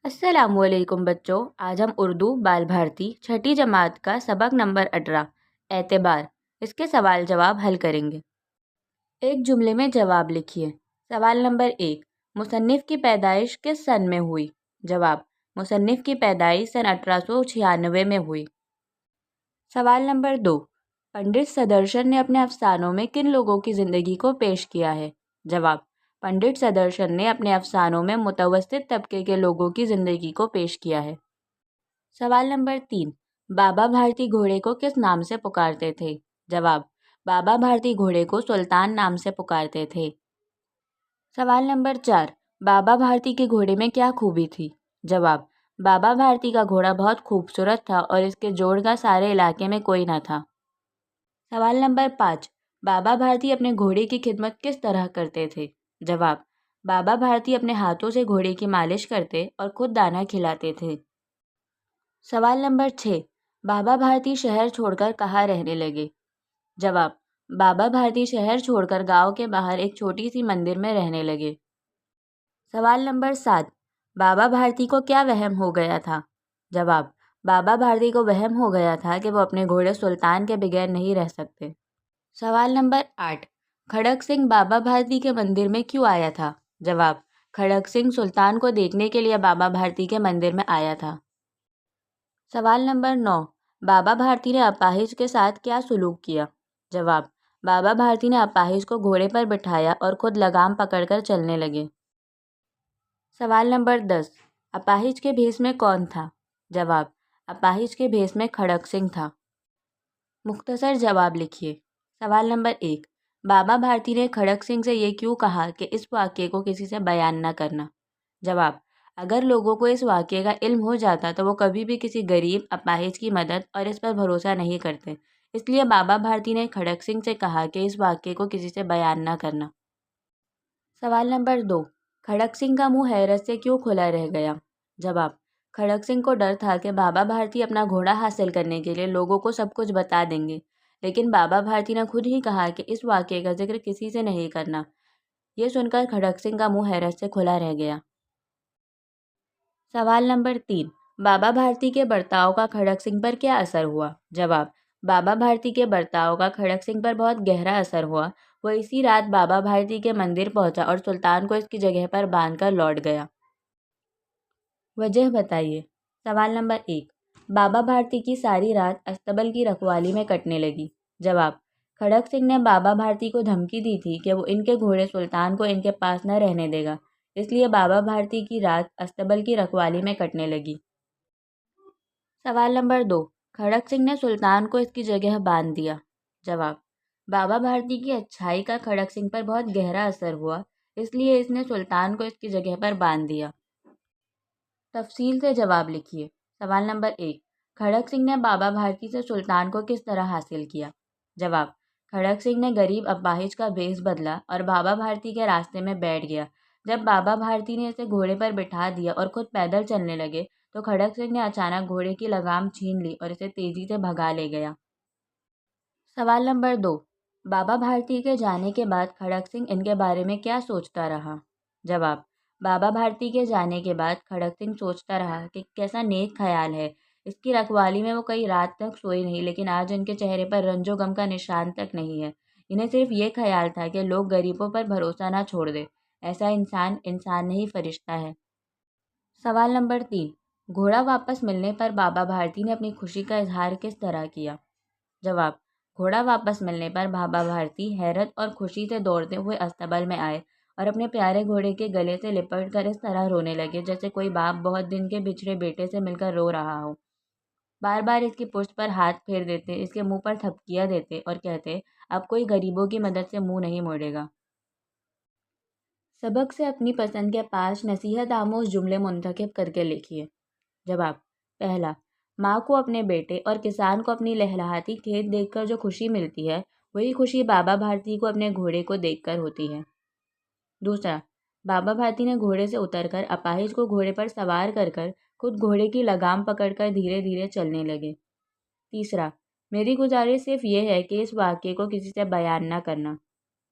अस्सलामुअलैकुम बच्चों। आज हम उर्दू बाल भारती छठी जमात का सबक नंबर 18 एतबार इसके सवाल जवाब हल करेंगे। एक जुमले में जवाब लिखिए। सवाल नंबर 1, मुसन्निफ़ की पैदाइश किस सन में हुई? जवाब, मुसन्निफ़ की पैदाइश सन 1896 में हुई। सवाल नंबर 2, पंडित सदर्शन ने अपने अफसानों में किन लोगों की ज़िंदगी को पेश किया है? जवाब, पंडित सदर्शन ने अपने अफसानों में मुतवस्सित तबके के लोगों की ज़िंदगी को पेश किया है। सवाल नंबर 3, बाबा भारती घोड़े को किस नाम से पुकारते थे? जवाब, बाबा भारती घोड़े को सुल्तान नाम से पुकारते थे। सवाल नंबर 4, बाबा भारती के घोड़े में क्या खूबी थी? जवाब, बाबा भारती का घोड़ा बहुत खूबसूरत था और इसके जोड़ का सारे इलाके में कोई न था। सवाल नंबर 5, बाबा भारती अपने घोड़े की खिदमत किस तरह करते थे? जवाब, बाबा भारती अपने हाथों से घोड़े की मालिश करते और खुद दाना खिलाते थे। सवाल नंबर 6, बाबा भारती शहर छोड़कर कहाँ रहने लगे? जवाब, बाबा भारती शहर छोड़कर गांव के बाहर एक छोटी सी मंदिर में रहने लगे। सवाल नंबर 7, बाबा भारती को क्या वहम हो गया था? जवाब, बाबा भारती को वहम हो गया था कि वो अपने घोड़े सुल्तान के बगैर नहीं रह सकते। सवाल नंबर 8, खड़क सिंह बाबा भारती के मंदिर में क्यों आया था? जवाब, खड़क सिंह सुल्तान को देखने के लिए बाबा भारती के मंदिर में आया था। सवाल नंबर 9, बाबा भारती ने अपाहिज के साथ क्या सुलूक किया? जवाब, बाबा भारती ने अपाहिज को घोड़े पर बिठाया और खुद लगाम पकड़कर चलने लगे। सवाल नंबर 10, अपाहिज के भेष में कौन था? जवाब, अपाहिज के भेष में खड़क सिंह था। मुख्तसर जवाब लिखिए। सवाल नंबर 1, बाबा भारती ने खड़क सिंह से ये क्यों कहा कि इस वाक़ये को किसी से बयान न करना? जवाब, अगर लोगों को इस वाक़ये का इल्म हो जाता तो वो कभी भी किसी गरीब अपाहिज की मदद और इस पर भरोसा नहीं करते। इसलिए बाबा भारती ने खड़क सिंह से कहा कि इस वाक़ये को किसी से बयान न करना। सवाल नंबर 2, खड़क सिंह का मुंह हैरत से क्यों खुला रह गया? जवाब, खड़क सिंह को डर था कि बाबा भारती अपना घोड़ा हासिल करने के लिए लोगों को सब कुछ बता देंगे, लेकिन बाबा भारती ने खुद ही कहा कि इस वाक़ये का जिक्र किसी से नहीं करना। ये सुनकर खड़क सिंह का मुंह हैरत से खुला रह गया। सवाल नंबर 3, बाबा भारती के बर्ताव का खड़क सिंह पर क्या असर हुआ? जवाब, बाबा भारती के बर्ताव का खड़क सिंह पर बहुत गहरा असर हुआ। वो इसी रात बाबा भारती के मंदिर पहुंचा और सुल्तान को इसकी जगह पर बांधकर लौट गया। वजह बताइए। सवाल नंबर 1, बाबा भारती की सारी रात अस्तबल की रखवाली में कटने लगी। जवाब, खड़क सिंह ने बाबा भारती को धमकी दी थी कि वो इनके घोड़े सुल्तान को इनके पास न रहने देगा, इसलिए बाबा भारती की रात अस्तबल की रखवाली में कटने लगी। सवाल नंबर 2, खड़क सिंह ने सुल्तान को इसकी जगह बांध दिया। जवाब, बाबा भारती की अच्छाई का खड़क सिंह पर बहुत गहरा असर हुआ, इसलिए इसने सुल्तान को इसकी जगह पर बांध दिया। तफसील से जवाब लिखिए। सवाल नंबर 1, खड़क सिंह ने बाबा भारती से सुल्तान को किस तरह हासिल किया? जवाब, खड़क सिंह ने गरीब अपाहिज का भेष बदला और बाबा भारती के रास्ते में बैठ गया। जब बाबा भारती ने इसे घोड़े पर बिठा दिया और खुद पैदल चलने लगे तो खड़क सिंह ने अचानक घोड़े की लगाम छीन ली और इसे तेजी से भगा ले गया। सवाल नंबर 2, बाबा भारती के जाने के बाद खड़क सिंह इनके बारे में क्या सोचता रहा? जवाब, बाबा भारती के जाने के बाद खड़क सिंह सोचता रहा कि कैसा नेक ख्याल है। इसकी रखवाली में वो कई रात तक सोए नहीं, लेकिन आज उनके चेहरे पर रंजो गम का निशान तक नहीं है। इन्हें सिर्फ ये ख्याल था कि लोग गरीबों पर भरोसा ना छोड़ दे। ऐसा इंसान इंसान नहीं फरिश्ता है। सवाल नंबर 3, घोड़ा वापस मिलने पर बाबा भारती ने अपनी खुशी का इजहार किस तरह किया? जवाब, घोड़ा वापस मिलने पर बाबा भारती हैरत और खुशी से दौड़ते हुए अस्तबल में आए और अपने प्यारे घोड़े के गले से लिपट कर इस तरह रोने लगे जैसे कोई बाप बहुत दिन के बिछड़े बेटे से मिलकर रो रहा हो। बार बार इसकी पुष्ट पर हाथ फेर देते, इसके मुंह पर थपकियां देते और कहते, अब कोई गरीबों की मदद से मुंह नहीं मोड़ेगा। सबक से अपनी पसंद के 5 नसीहत आमोज जुमले मुंतखब करके लिखिए। जवाब, पहला, माँ को अपने बेटे और किसान को अपनी लहलहाती खेत देखकर जो खुशी मिलती है, वही खुशी बाबा भारती को अपने घोड़े को देखकर होती है। दूसरा, बाबा भारती ने घोड़े से उतरकर अपाहिज को घोड़े पर सवार कर कर खुद घोड़े की लगाम पकड़कर धीरे धीरे चलने लगे। तीसरा, मेरी गुजारिश सिर्फ ये है कि इस वाक़ये को किसी से बयान न करना।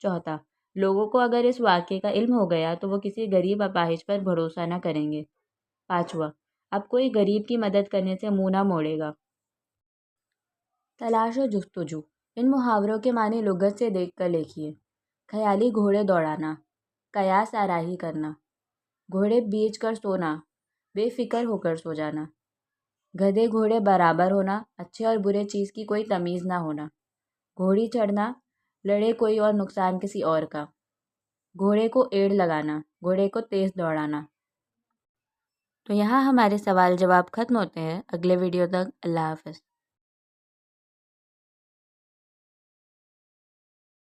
चौथा, लोगों को अगर इस वाक़ये का इल्म हो गया तो वो किसी गरीब अपाहिज पर भरोसा न करेंगे। 5वां, अब कोई गरीब की मदद करने से मुंह ना मोड़ेगा। तलाश और जुस्तजू, इन मुहावरों के माने लुगत से देखकर लिखिए। ख्याली घोड़े दौड़ाना, कयास आराही करना। घोड़े बेच कर सोना, बेफिक्र होकर सो जाना। गधे घोड़े बराबर होना, अच्छे और बुरे चीज़ की कोई तमीज़ ना होना। घोड़ी चढ़ना, लड़े कोई और नुकसान किसी और का। घोड़े को एड़ लगाना, घोड़े को तेज़ दौड़ाना। तो यहाँ हमारे सवाल जवाब खत्म होते हैं। अगले वीडियो तक अल्लाह हाफ़िज़।